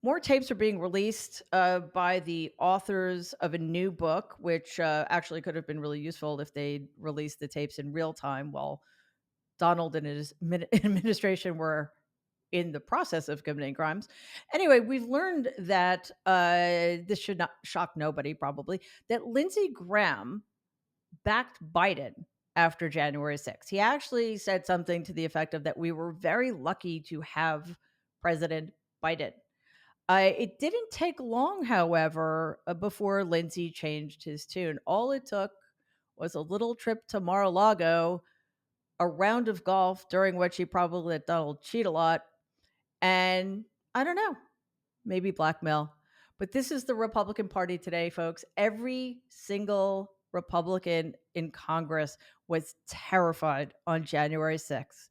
More tapes are being released by the authors of a new book, which actually could have been really useful if they released the tapes in real time while Donald and his administration were in the process of committing crimes. Anyway, we've learned that this should not shock nobody, probably, that Lindsey Graham backed Biden after January 6th. He actually said something to the effect of that we were very lucky to have President Biden. It didn't take long, however, before Lindsay changed his tune. All it took was a little trip to Mar-a-Lago, a round of golf during which he probably let Donald cheat a lot, and I don't know, maybe blackmail. But this is the Republican Party today, folks. Every single Republican in Congress was terrified on January 6th.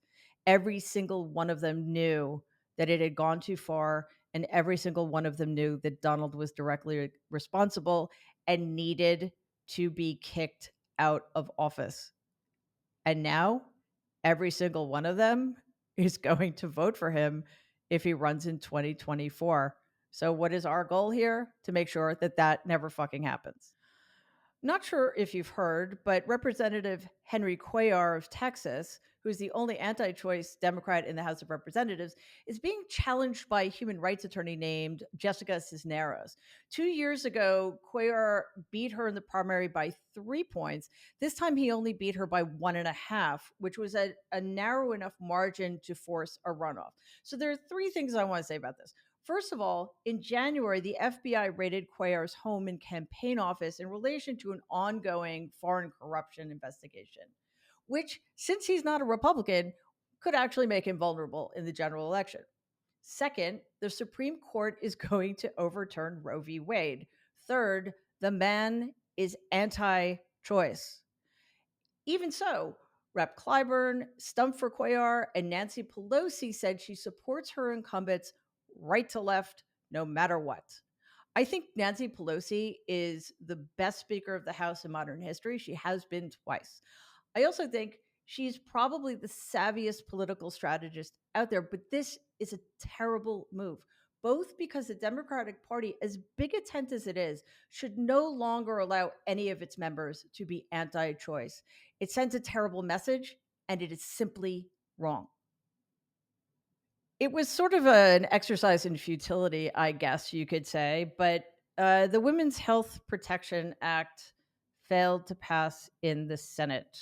Every single one of them knew that it had gone too far, and every single one of them knew that Donald was directly responsible and needed to be kicked out of office. And now every single one of them is going to vote for him if he runs in 2024. So, what is our goal here? To make sure that that never fucking happens. Not sure if you've heard, but Representative Henry Cuellar of Texas, who's the only anti choice Democrat in the House of Representatives, is being challenged by a human rights attorney named Jessica Cisneros. 2 years ago, Cuellar beat her in the primary by 3 points. This time he only beat her by 1.5, which was a narrow enough margin to force a runoff. So there are three things I want to say about this. First of all, in January, the FBI raided Cuellar's home and campaign office in relation to an ongoing foreign corruption investigation, which, since he's not a Republican, could actually make him vulnerable in the general election. Second, the Supreme Court is going to overturn Roe v. Wade. Third, the man is anti choice. Even so, Rep. Clyburn, Stump for Cuellar, and Nancy Pelosi said she supports her incumbents right to left, no matter what. I think Nancy Pelosi is the best Speaker of the House in modern history. She has been twice. I also think she's probably the savviest political strategist out there, but this is a terrible move. Both because the Democratic Party, as big a tent as it is, should no longer allow any of its members to be anti choice. It sends a terrible message, and it is simply wrong. It was sort of an exercise in futility, I guess you could say, but the Women's Health Protection Act failed to pass in the Senate.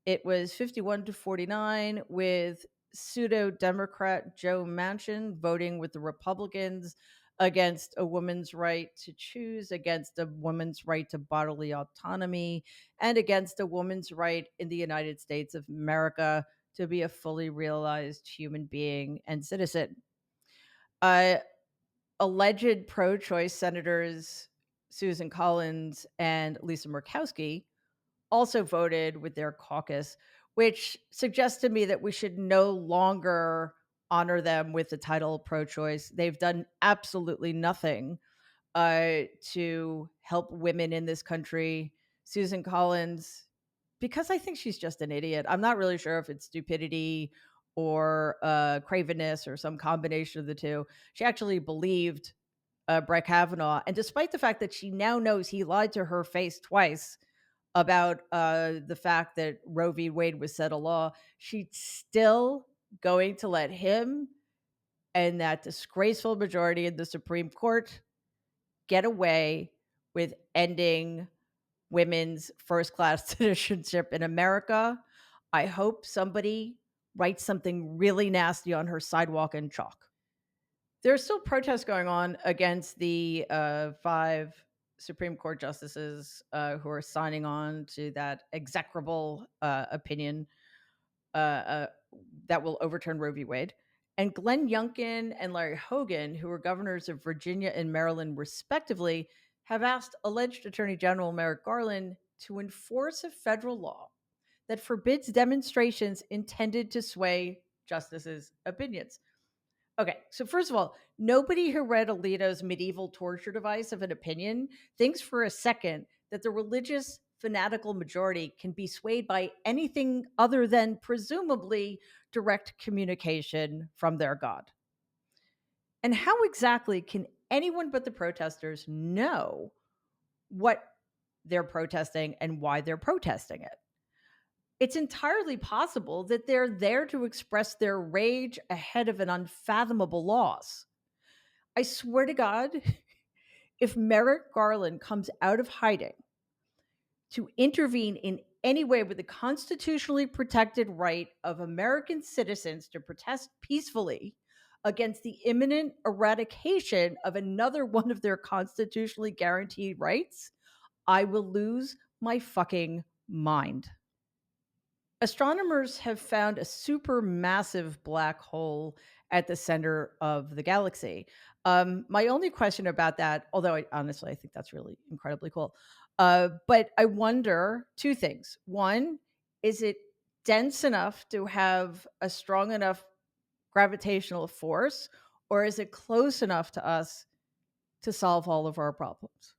It was 51 to 49, with pseudo Democrat Joe Manchin voting with the Republicans against a woman's right to choose, against a woman's right to bodily autonomy, and against a woman's right in the United States of America to be a fully realized human being and citizen. Uh, Alleged pro choice senators Susan Collins and Lisa Murkowski also voted with their caucus, which suggests to me that we should no longer honor them with the title pro choice. They've done absolutely nothing to help women in this country. Susan Collins, because I think she's just an idiot. I'm not really sure if it's stupidity or cravenness or some combination of the two. She actually believed Brett Kavanaugh. And despite the fact that she now knows he lied to her face twice about the fact that Roe v. Wade was set a law, she's still going to let him and that disgraceful majority in the Supreme Court get away with ending women's first class citizenship in America. I hope somebody writes something really nasty on her sidewalk in chalk. There are still protests going on against the five Supreme Court justices who are signing on to that execrable opinion uh, uh, that will overturn Roe v. Wade. And Glenn Youngkin and Larry Hogan, who were governors of Virginia and Maryland, respectively, have asked alleged Attorney General Merrick Garland to enforce a federal law that forbids demonstrations intended to sway justices' opinions. Okay, so first of all, nobody who read Alito's medieval torture device of an opinion thinks for a second that the religious fanatical majority can be swayed by anything other than presumably direct communication from their God. And how exactly can anyone but the protesters know what they're protesting and why they're protesting it? It's entirely possible that they're there to express their rage ahead of an unfathomable loss. I swear to God, if Merrick Garland comes out of hiding to intervene in any way with the constitutionally protected right of American citizens to protest peacefully against the imminent eradication of another one of their constitutionally guaranteed rights, I will lose my fucking mind. Astronomers have found a supermassive black hole at the center of the galaxy. My only question about that, although honestly I think that's really incredibly cool, but I wonder two things. One, is it dense enough to have a strong enough gravitational force, or is it close enough to us to solve all of our problems?